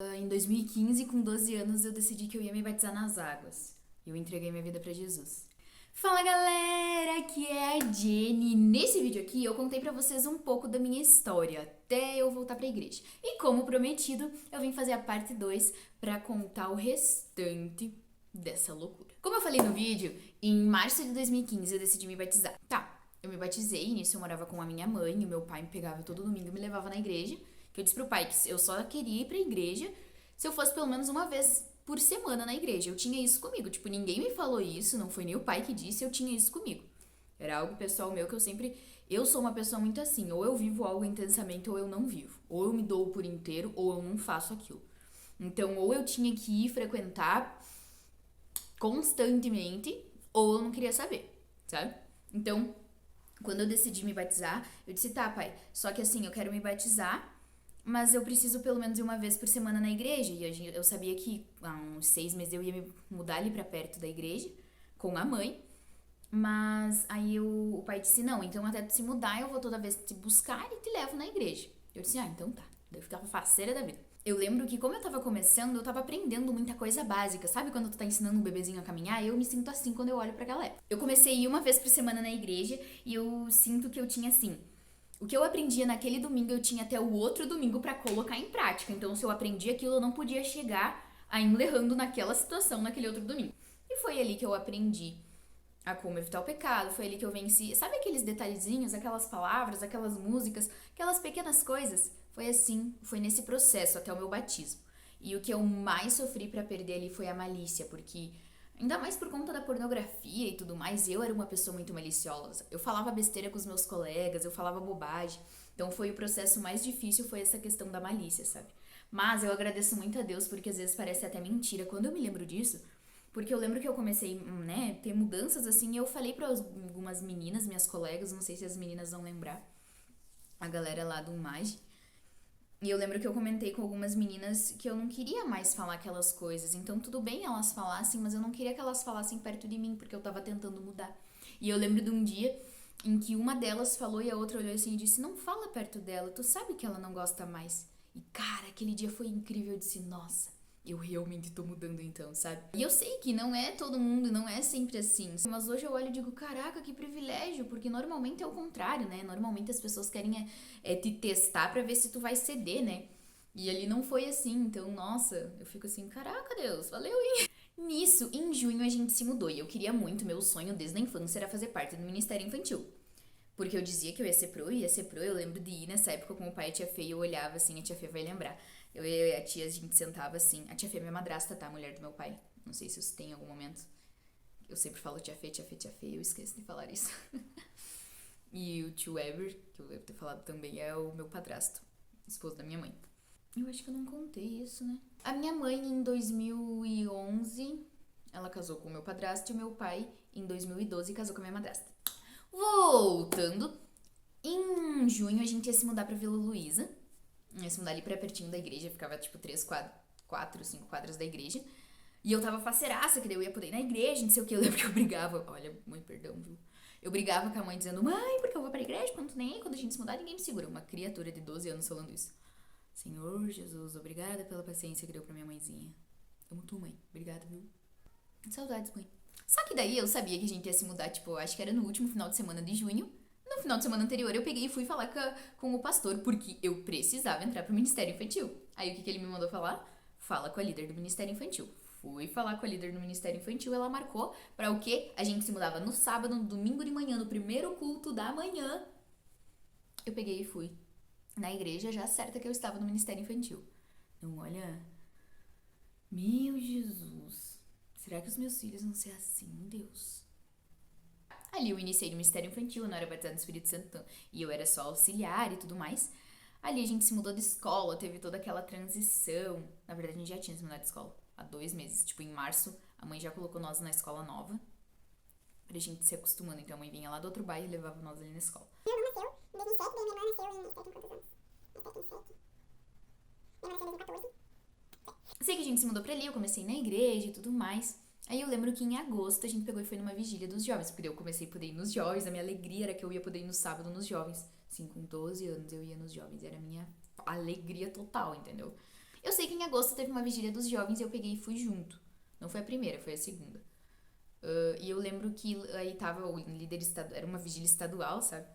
Em 2015, com 12 anos, eu decidi que eu ia me batizar nas águas. Eu entreguei minha vida pra Jesus. Fala galera, aqui é a Jenny. Nesse vídeo aqui eu contei pra vocês um pouco da minha história até eu voltar pra igreja. E como prometido, eu vim fazer a parte 2 pra contar o restante dessa loucura. Como eu falei no vídeo, em março de 2015 eu decidi me batizar. Tá, eu me batizei, nisso eu morava com a minha mãe, e o meu pai me pegava todo domingo e me levava na igreja. Que eu disse pro pai que eu só queria ir pra igreja se eu fosse pelo menos uma vez por semana na igreja. Eu tinha isso comigo. Tipo, ninguém me falou isso, não foi nem o pai que disse, eu tinha isso comigo. Era algo pessoal meu que eu sempre. Eu sou uma pessoa muito assim, ou eu vivo algo intensamente ou eu não vivo. Ou eu me dou por inteiro ou eu não faço aquilo. Então, ou eu tinha que ir frequentar constantemente, ou eu não queria saber, sabe? Então, quando eu decidi me batizar, eu disse, tá, pai, só que assim, eu quero me batizar, mas eu preciso pelo menos ir uma vez por semana na igreja. E eu sabia que há uns 6 meses eu ia me mudar ali pra perto da igreja, com a mãe. Mas aí o pai disse, não, então até tu se mudar, eu vou toda vez te buscar e te levo na igreja. Eu disse, ah, então tá. Daí eu ficava faceira da vida. Eu lembro que como eu tava começando, eu tava aprendendo muita coisa básica. Sabe quando tu tá ensinando um bebezinho a caminhar? Eu me sinto assim quando eu olho pra galera. Eu comecei a ir uma vez por semana na igreja e eu sinto que eu tinha assim... O que eu aprendia naquele domingo, eu tinha até o outro domingo pra colocar em prática. Então, se eu aprendi aquilo, eu não podia chegar ainda errando naquela situação, naquele outro domingo. E foi ali que eu aprendi a como evitar o pecado, foi ali que eu venci. Sabe aqueles detalhezinhos, aquelas palavras, aquelas músicas, aquelas pequenas coisas? Foi assim, foi nesse processo até o meu batismo. E o que eu mais sofri pra perder ali foi a malícia, porque ainda mais por conta da pornografia e tudo mais, eu era uma pessoa muito maliciosa. Eu falava besteira com os meus colegas, eu falava bobagem. Então foi o processo mais difícil, foi essa questão da malícia, sabe? Mas eu agradeço muito a Deus, porque às vezes parece até mentira. Quando eu me lembro disso, porque eu lembro que eu comecei, né, ter mudanças assim, e eu falei para algumas meninas, minhas colegas, não sei se as meninas vão lembrar, a galera lá do MAG. E eu lembro que eu comentei com algumas meninas que eu não queria mais falar aquelas coisas. Então, tudo bem elas falassem, mas eu não queria que elas falassem perto de mim, porque eu tava tentando mudar. E eu lembro de um dia em que uma delas falou e a outra olhou assim e disse: Não fala perto dela, tu sabe que ela não gosta mais. E cara, aquele dia foi incrível. Eu disse: Nossa, eu realmente tô mudando então, sabe? E eu sei que não é todo mundo, não é sempre assim. Mas hoje eu olho e digo: Caraca, que privilégio, porque normalmente é o contrário, né? Normalmente as pessoas querem te testar pra ver se tu vai ceder, né? E ali não foi assim, então, nossa, eu fico assim, caraca, Deus, valeu, hein? Nisso, em junho a gente se mudou e eu queria muito, meu sonho desde a infância era fazer parte do Ministério Infantil. Porque eu dizia que eu ia ser pro, eu lembro de ir nessa época com o pai e a tia Fê, e eu olhava assim, a tia Fê vai lembrar. Eu e a tia, a gente sentava assim, a tia Fê é minha madrasta, tá? A mulher do meu pai. Não sei se você tem em algum momento. Eu sempre falo tia Fê, tia Fê, tia Fê, eu esqueço de falar isso. E o tio Ever, que eu devo ter falado também, é o meu padrasto, esposo da minha mãe. Eu acho que eu não contei isso, né? A minha mãe, em 2011, ela casou com o meu padrasto e o meu pai, em 2012, casou com a minha madrasta. Voltando, em junho a gente ia se mudar pra Vila Luísa. Ia se mudar ali pra pertinho da igreja, ficava tipo 5 quadras da igreja. E eu tava faceiraça, que daí eu ia poder ir na igreja, não sei o que. Eu lembro que eu brigava. Olha, mãe, perdão, viu? Eu brigava com a mãe dizendo: Mãe, porque eu vou pra igreja? Quando nem aí, quando a gente se mudar, ninguém me segura. Uma criatura de 12 anos falando isso. Senhor Jesus, obrigada pela paciência que deu pra minha mãezinha. Amo tu, mãe. Obrigada, viu? Saudades, mãe. Só que daí eu sabia que a gente ia se mudar, tipo, acho que era no último final de semana de junho. No final de semana anterior eu peguei e fui falar com o pastor, porque eu precisava entrar pro Ministério Infantil. Aí o que ele me mandou falar? Fala com a líder do Ministério Infantil. Fui falar com a líder do Ministério Infantil, ela marcou pra o quê? A gente se mudava no sábado, no domingo de manhã, no primeiro culto da manhã. Eu peguei e fui na igreja já certa que eu estava no Ministério Infantil. Não, olha... Meu Jesus... Será que os meus filhos vão ser assim, Deus? Ali eu iniciei no Ministério Infantil, eu não era batizada no Espírito Santo e eu era só auxiliar e tudo mais. Ali a gente se mudou de escola, teve toda aquela transição. Na verdade, a gente já tinha se mudado de escola há 2 meses. Tipo, em março, a mãe já colocou nós na escola nova pra gente se acostumando. Então a mãe vinha lá do outro bairro e levava nós ali na escola. Meu irmão nasceu em 2007, daí minha irmã nasceu em 7, quantos anos? 7, 7. Minha irmã nasceu em 2014. Sei que a gente se mudou pra ali, eu comecei na igreja e tudo mais. Aí eu lembro que em agosto a gente pegou e foi numa vigília dos jovens, porque daí eu comecei a poder ir nos jovens, a minha alegria era que eu ia poder ir no sábado nos jovens. Assim, com 12 anos eu ia nos jovens, era a minha alegria total, entendeu? Eu sei que em agosto teve uma vigília dos jovens e eu peguei e fui junto. Não foi a primeira, foi a segunda. E eu lembro que aí tava o líder estadual, era uma vigília estadual, sabe?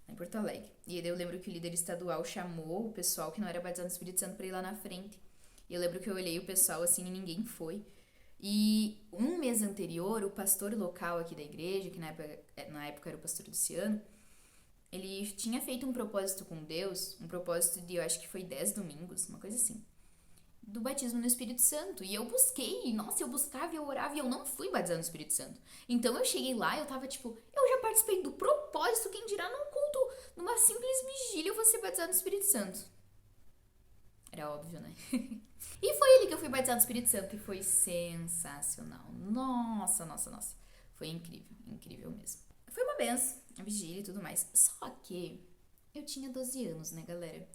Lá em Porto Alegre. E aí eu lembro que o líder estadual chamou o pessoal que não era batizado no Espírito Santo pra ir lá na frente. E eu lembro que eu olhei o pessoal assim e ninguém foi. E um mês anterior, o pastor local aqui da igreja, que na época era o pastor Luciano, ele tinha feito um propósito com Deus, um propósito de, eu acho que foi 10 domingos, uma coisa assim, do batismo no Espírito Santo. E eu busquei, nossa, eu buscava e eu orava e eu não fui batizado no Espírito Santo. Então eu cheguei lá e eu tava tipo, eu já participei do propósito, quem dirá num culto, numa simples vigília eu vou ser batizado no Espírito Santo. Era óbvio, né? E foi ali que eu fui batizado no Espírito Santo e foi sensacional. Nossa, nossa, nossa. Foi incrível, incrível mesmo. Foi uma benção, a vigília e tudo mais. Só que eu tinha 12 anos, né, galera?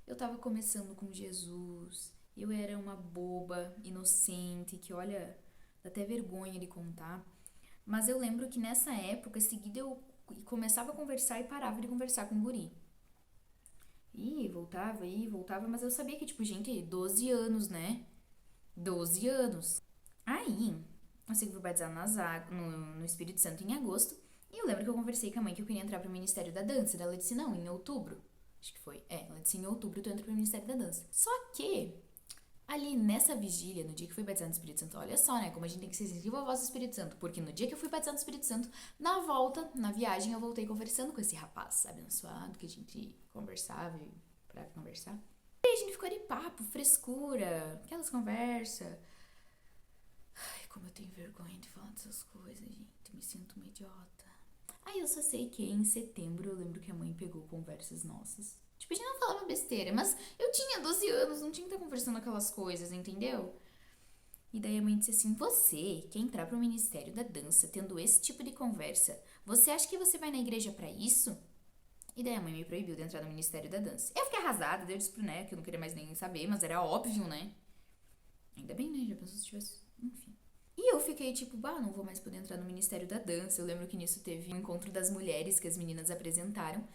Eu tava começando com Jesus. Eu era uma boba, inocente, que olha, dá até vergonha de contar. Mas eu lembro que nessa época, seguida eu começava a conversar e parava de conversar com o guri. E voltava, mas eu sabia que, tipo, gente, 12 anos, né? 12 anos. Aí, eu sei que fui batizar no Espírito Santo em agosto. E eu lembro que eu conversei com a mãe que eu queria entrar pro Ministério da Dança. Ela disse, não, em outubro. Acho que foi. Ela disse, em outubro tu entra pro Ministério da Dança. Só que, ali nessa vigília, no dia que eu fui batizado no Espírito Santo, olha só, né, como a gente tem que ser sensível à voz do Espírito Santo. Porque no dia que eu fui batizado no Espírito Santo, na volta, na viagem, eu voltei conversando com esse rapaz, sabe, abençoado, que a gente conversava e pra conversar. E a gente ficou de papo, frescura, aquelas conversas. Ai, como eu tenho vergonha de falar dessas coisas, gente. Me sinto uma idiota. Aí eu só sei que em setembro eu lembro que a mãe pegou conversas nossas. Tipo, a gente não falava besteira, mas eu tinha 12 anos, não tinha que estar conversando aquelas coisas, entendeu? E daí a mãe disse assim, você quer entrar pro Ministério da Dança tendo esse tipo de conversa? Você acha que você vai na igreja pra isso? E daí a mãe me proibiu de entrar no Ministério da Dança. Eu fiquei arrasada, daí eu disse pro Né que eu não queria mais nem saber, mas era óbvio, né? Ainda bem, né? Já pensou se tivesse... Enfim. E eu fiquei tipo, não vou mais poder entrar no Ministério da Dança. Eu lembro que nisso teve um encontro das mulheres que as meninas apresentaram.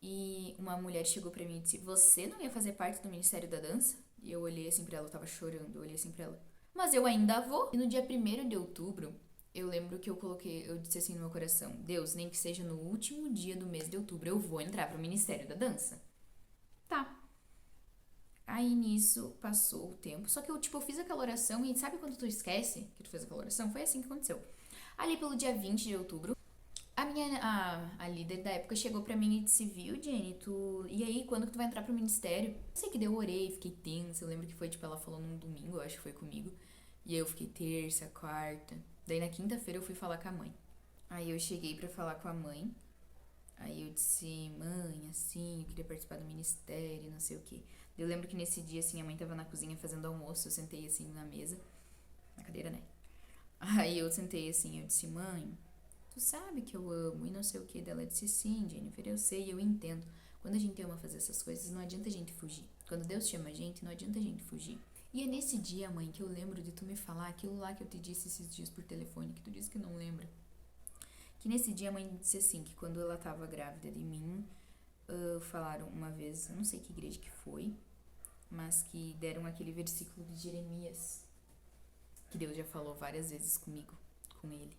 E uma mulher chegou pra mim e disse, você não ia fazer parte do Ministério da Dança? E eu olhei assim pra ela, eu tava chorando, eu olhei assim pra ela. Mas eu ainda vou. E no dia 1º de outubro, eu lembro que eu disse assim no meu coração, Deus, nem que seja no último dia do mês de outubro, eu vou entrar pro Ministério da Dança. Tá. Aí nisso passou o tempo. Só que eu fiz aquela oração e sabe quando tu esquece que tu fez aquela oração? Foi assim que aconteceu. Ali pelo dia 20 de outubro, a líder da época chegou pra mim e disse, viu, Jenny, e aí, quando que tu vai entrar pro ministério? Eu sei que daí eu orei, fiquei tensa, eu lembro que foi, tipo, ela falou num domingo, eu acho que foi comigo, e aí eu fiquei terça, quarta, daí na quinta-feira eu fui falar com a mãe. Aí eu cheguei pra falar com a mãe, aí eu disse, mãe, assim, eu queria participar do ministério, não sei o quê. Eu lembro que nesse dia, assim, a mãe tava na cozinha fazendo almoço, eu sentei, assim, na mesa, na cadeira, né? Aí eu sentei, assim, eu disse, mãe, tu sabe que eu amo e não sei o que dela. Disse, sim, Jennifer, eu sei, eu entendo. Quando a gente ama fazer essas coisas, não adianta a gente fugir. Quando Deus chama a gente, não adianta a gente fugir. E é nesse dia, mãe, que eu lembro de tu me falar aquilo lá que eu te disse esses dias por telefone, que tu disse que não lembra. Que nesse dia a mãe disse assim, que quando ela tava grávida de mim, falaram uma vez, eu não sei que igreja que foi, mas que deram aquele versículo de Jeremias, que Deus já falou várias vezes comigo, com ele,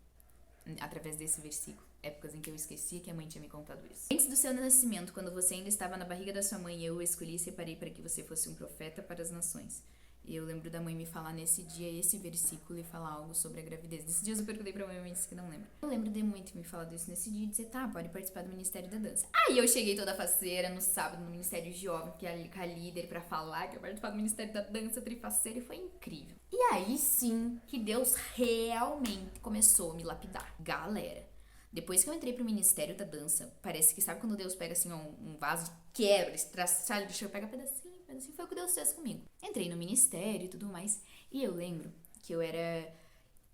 através desse versículo. Épocas em que eu esquecia que a mãe tinha me contado isso. Antes do seu nascimento, quando você ainda estava na barriga da sua mãe, eu o escolhi e separei para que você fosse um profeta para as nações. E eu lembro da mãe me falar nesse dia esse versículo e falar algo sobre a gravidez. Nesses dias eu perguntei pra mãe, disse que não lembra. Eu lembro de muito me falar disso nesse dia e dizer, tá, pode participar do Ministério da Dança. Aí eu cheguei toda faceira no sábado no Ministério Jovem, que é a líder, pra falar que eu participar do Ministério da Dança trifaceira, e foi incrível. E aí sim que Deus realmente começou a me lapidar. Galera, depois que eu entrei pro Ministério da Dança, parece que sabe quando Deus pega assim um vaso, quebra, estraçalha do chão, pega pedacinho, foi o que Deus fez comigo. Entrei no ministério e tudo mais, e eu lembro que eu era...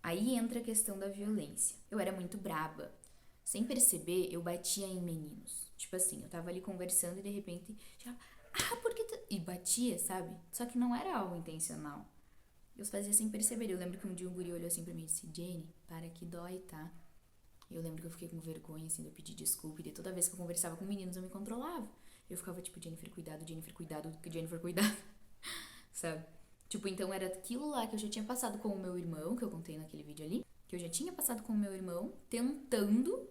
Aí entra a questão da violência. Eu era muito braba. Sem perceber, eu batia em meninos. Tipo assim, eu tava ali conversando e de repente, por que tu... E batia, sabe? Só que não era algo intencional. Eu fazia sem perceber. Eu lembro que um dia um guri olhou assim pra mim e disse, Jenny, para que dói, tá? E eu lembro que eu fiquei com vergonha, assim, de eu pedir desculpa. E de toda vez que eu conversava com meninos, eu me controlava. Eu ficava tipo, Jennifer, cuidado, Jennifer, cuidado, Jennifer, cuidado. sabe? Tipo, então era aquilo lá que eu já tinha passado com o meu irmão, que eu contei naquele vídeo ali, que eu já tinha passado com o meu irmão, tentando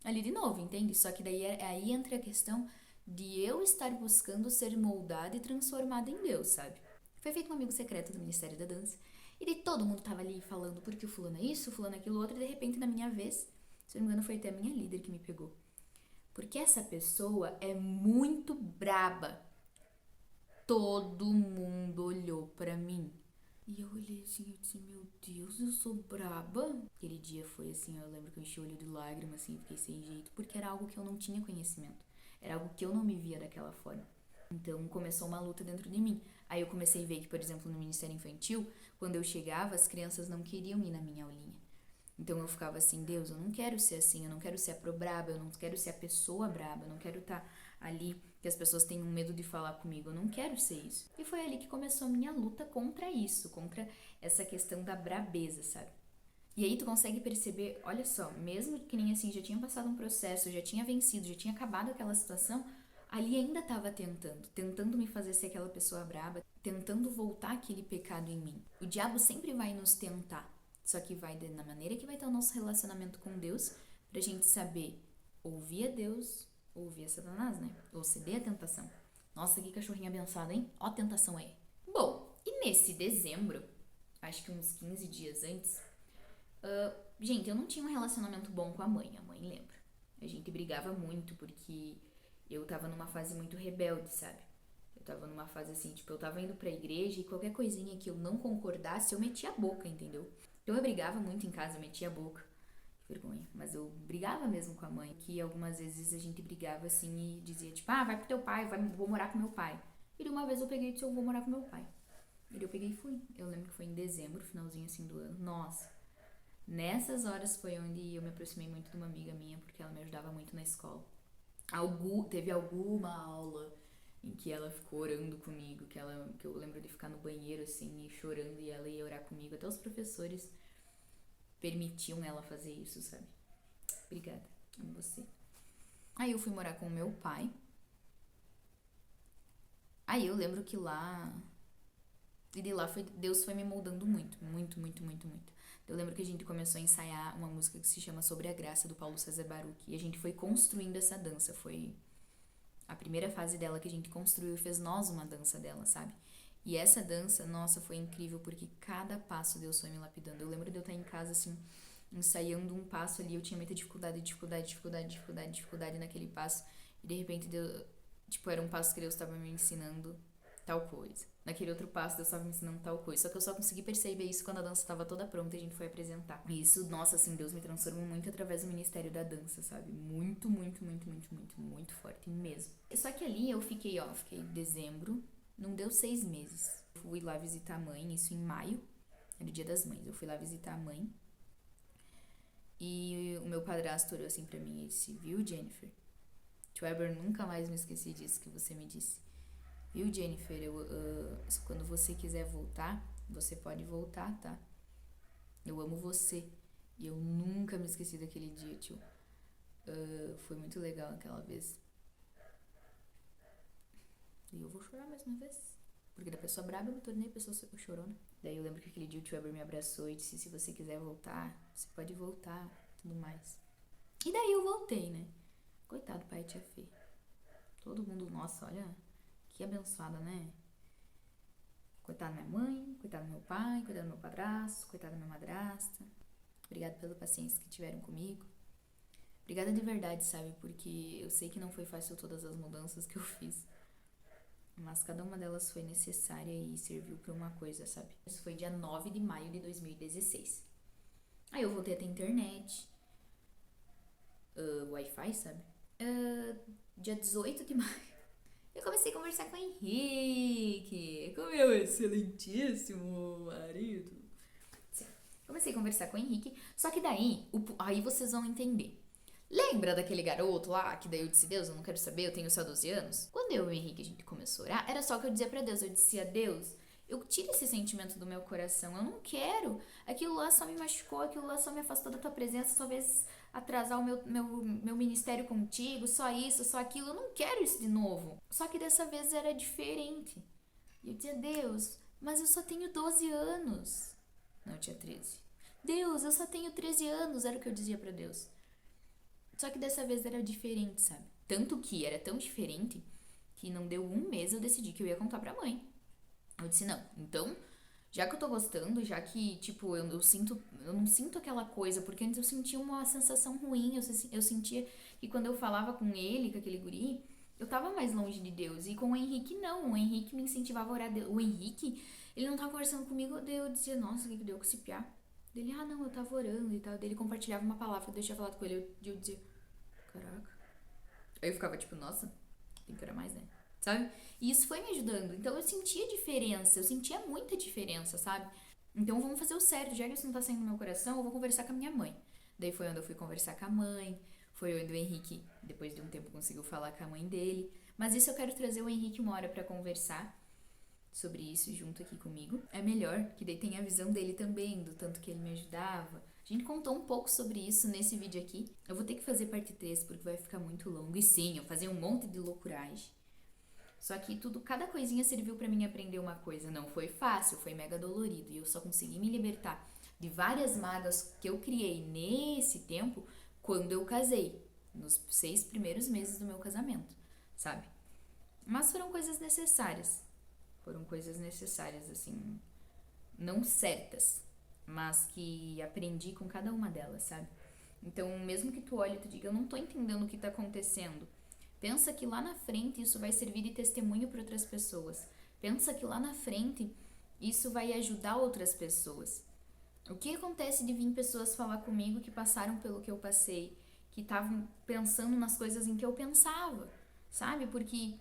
ali de novo, entende? Só que daí aí entra a questão de eu estar buscando ser moldada e transformada em Deus, sabe? Foi feito um amigo secreto do Ministério da Dança, e de todo mundo tava ali falando porque o fulano é isso, o fulano é aquilo outro, e de repente na minha vez, se eu não me engano foi até a minha líder que me pegou. Porque essa pessoa é muito braba. Todo mundo olhou pra mim. E eu olhei assim, eu disse, meu Deus, eu sou braba. Aquele dia foi assim, eu lembro que eu enchi o olho de lágrimas, assim, fiquei sem jeito, porque era algo que eu não tinha conhecimento. Era algo que eu não me via daquela forma. Então começou uma luta dentro de mim. Aí eu comecei a ver que, por exemplo, no Ministério Infantil, quando eu chegava, as crianças não queriam ir na minha aulinha. Então eu ficava assim, Deus, eu não quero ser assim, eu não quero ser a pro braba, eu não quero ser a pessoa braba, eu não quero estar ali que as pessoas tenham medo de falar comigo, eu não quero ser isso. E foi ali que começou a minha luta contra isso, contra essa questão da brabeza, sabe? E aí tu consegue perceber, olha só, mesmo que nem assim, já tinha passado um processo, já tinha vencido, já tinha acabado aquela situação, ali ainda estava tentando me fazer ser aquela pessoa braba, tentando voltar aquele pecado em mim. O diabo sempre vai nos tentar, só que vai na maneira que vai ter o nosso relacionamento com Deus, pra gente saber ouvir a Deus, ouvir a Satanás, né? Ou ceder à tentação. Nossa, que cachorrinho abençoado, hein? Ó a tentação aí. Bom, e nesse dezembro, acho que uns 15 dias antes, gente, eu não tinha um relacionamento bom com a mãe lembra. A gente brigava muito porque eu tava numa fase muito rebelde, sabe? Eu tava numa fase assim, tipo, eu tava indo pra igreja e qualquer coisinha que eu não concordasse, eu metia a boca, entendeu? Então eu brigava muito em casa, eu metia a boca. Que vergonha. Mas eu brigava mesmo com a mãe, que algumas vezes a gente brigava assim e dizia, tipo, vai pro teu pai, vou morar com meu pai. E de uma vez eu peguei e disse, eu vou morar com meu pai. E eu peguei e fui. Eu lembro que foi em dezembro, finalzinho assim do ano. Nossa. Nessas horas foi onde eu me aproximei muito de uma amiga minha, porque ela me ajudava muito na escola. Teve alguma aula em que ela ficou orando comigo, que eu lembro de ficar no banheiro assim, e chorando, e ela ia orar comigo. Até os professores permitiam ela fazer isso, sabe? Obrigada, amo você. Aí eu fui morar com o meu pai. Aí eu lembro que lá... E de lá Deus foi me moldando muito, muito, muito, muito, muito. Eu lembro que a gente começou a ensaiar uma música que se chama Sobre a Graça, do Paulo César Baruch. E a gente foi construindo essa dança. Foi a primeira fase dela que a gente construiu e fez nós uma dança dela, sabe? E essa dança, nossa, foi incrível porque cada passo Deus foi me lapidando. Eu lembro de eu estar em casa, assim, ensaiando um passo ali, eu tinha muita dificuldade naquele passo. E de repente, era um passo que Deus estava me ensinando tal coisa. Naquele outro passo, Deus estava me ensinando tal coisa. Só que eu só consegui perceber isso quando a dança estava toda pronta e a gente foi apresentar. E isso, nossa, assim, Deus me transformou muito através do ministério da dança, sabe? Muito, muito, muito, muito, muito, muito forte mesmo. Só que ali eu fiquei em dezembro, não deu 6 meses. Eu fui lá visitar a mãe, isso em maio, era o dia das mães. Eu fui lá visitar a mãe e o meu padrasto olhou assim pra mim e disse, viu, Jennifer? Tio Weber, nunca mais me esqueci disso que você me disse. Viu, Jennifer, quando você quiser voltar, você pode voltar, tá? Eu amo você. E eu nunca me esqueci daquele dia, tio. Foi muito legal aquela vez. E eu vou chorar mais uma vez. Porque da pessoa braba eu me tornei pessoa chorona. Daí eu lembro que aquele dia o tio Weber me abraçou e disse, se você quiser voltar, você pode voltar, tudo mais. E daí eu voltei, né? Coitado do pai e tia Fê. Todo mundo, nossa, olha... Que abençoada, né? Coitada da minha mãe, coitada do meu pai, coitada do meu padrasto, coitada da minha madrasta. Obrigada pela paciência que tiveram comigo. Obrigada de verdade, sabe? Porque eu sei que não foi fácil todas as mudanças que eu fiz. Mas cada uma delas foi necessária e serviu pra uma coisa, sabe? Isso foi dia 9 de maio de 2016. Aí eu voltei a ter internet. Wi-Fi, sabe? Dia 18 de maio. Eu comecei a conversar com o Henrique, com meu excelentíssimo marido. Sim, comecei a conversar com o Henrique, só que daí, aí vocês vão entender. Lembra daquele garoto lá, que daí eu disse, Deus, eu não quero saber, eu tenho só 12 anos? Quando eu e o Henrique, a gente começou a orar, era só o que eu dizia pra Deus, eu dizia, Deus, eu tiro esse sentimento do meu coração, eu não quero, aquilo lá só me machucou, aquilo lá só me afastou da tua presença, talvez atrasar o meu ministério contigo, só isso, só aquilo, eu não quero isso de novo. Só que dessa vez era diferente. E eu dizia, Deus, mas eu só tenho 12 anos. Não, eu tinha 13. Deus, eu só tenho 13 anos, era o que eu dizia pra Deus. Só que dessa vez era diferente, sabe? Tanto que era tão diferente que não deu um mês eu decidi que eu ia contar pra mãe. Eu disse, não, então, já que eu tô gostando, já que, tipo, eu não sinto aquela coisa, porque antes eu sentia uma sensação ruim, eu sentia que quando eu falava com ele, com aquele guri, eu tava mais longe de Deus. E com o Henrique, não, o Henrique me incentivava a orar. O Henrique, ele não tava conversando comigo, daí eu dizia, nossa, o que deu com esse piá? Dele, não, eu tava orando e tal. Daí ele compartilhava uma palavra que eu tinha falado com ele, eu dizia, caraca. Aí eu ficava tipo, nossa, tem que orar mais, né? Sabe? E isso foi me ajudando. Então eu sentia diferença, eu sentia muita diferença, sabe? Então vamos fazer o certo, já que isso não tá saindo do meu coração, eu vou conversar com a minha mãe. Daí foi onde eu fui conversar com a mãe, foi onde o Henrique, depois de um tempo, conseguiu falar com a mãe dele. Mas isso eu quero trazer o Henrique uma hora pra conversar sobre isso junto aqui comigo. É melhor, que daí tem a visão dele também, do tanto que ele me ajudava. A gente contou um pouco sobre isso nesse vídeo aqui. Eu vou ter que fazer parte 3 porque vai ficar muito longo. E sim, eu fazer um monte de loucuragem. Só que cada coisinha serviu pra mim aprender uma coisa. Não foi fácil, foi mega dolorido. E eu só consegui me libertar de várias mágoas que eu criei nesse tempo quando eu casei. Nos 6 primeiros meses do meu casamento, sabe? Mas foram coisas necessárias. Foram coisas necessárias, assim, não certas, mas que aprendi com cada uma delas, sabe? Então, mesmo que tu olhe e tu diga, eu não tô entendendo o que tá acontecendo, pensa que lá na frente isso vai servir de testemunho para outras pessoas. Pensa que lá na frente isso vai ajudar outras pessoas. O que acontece de vir pessoas falar comigo que passaram pelo que eu passei, que estavam pensando nas coisas em que eu pensava, sabe? Porque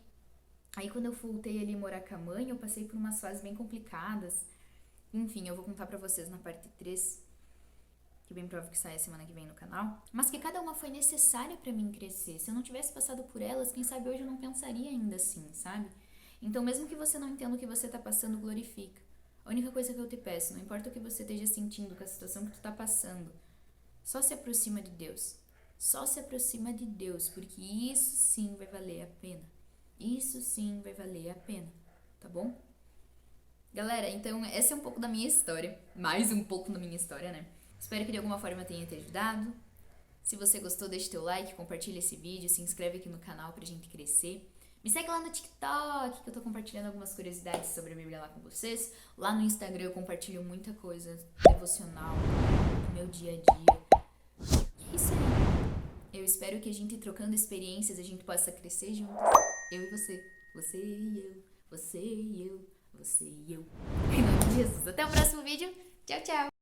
aí quando eu voltei ali morar com a mãe, eu passei por umas fases bem complicadas. Enfim, eu vou contar pra vocês na parte 3, que bem provável que saia semana que vem no canal. Mas que cada uma foi necessária pra mim crescer. Se eu não tivesse passado por elas, quem sabe hoje eu não pensaria ainda assim, sabe? Então mesmo que você não entenda o que você tá passando, glorifica. A única coisa que eu te peço, não importa o que você esteja sentindo com a situação que tu tá passando, só se aproxima de Deus. Só se aproxima de Deus, porque isso sim vai valer a pena. Isso sim vai valer a pena, tá bom? Galera, então essa é um pouco da minha história. Mais um pouco da minha história, né? Espero que de alguma forma tenha te ajudado. Se você gostou, deixa teu like, compartilha esse vídeo, se inscreve aqui no canal pra gente crescer. Me segue lá no TikTok, que eu tô compartilhando algumas curiosidades sobre a Bíblia lá com vocês. Lá no Instagram eu compartilho muita coisa devocional do meu dia a dia. E é isso aí. Eu espero que a gente, trocando experiências, a gente possa crescer juntos. Eu e você. Você e eu. Você e eu. Você e eu. Em nome de Jesus. Até o próximo vídeo. Tchau, tchau.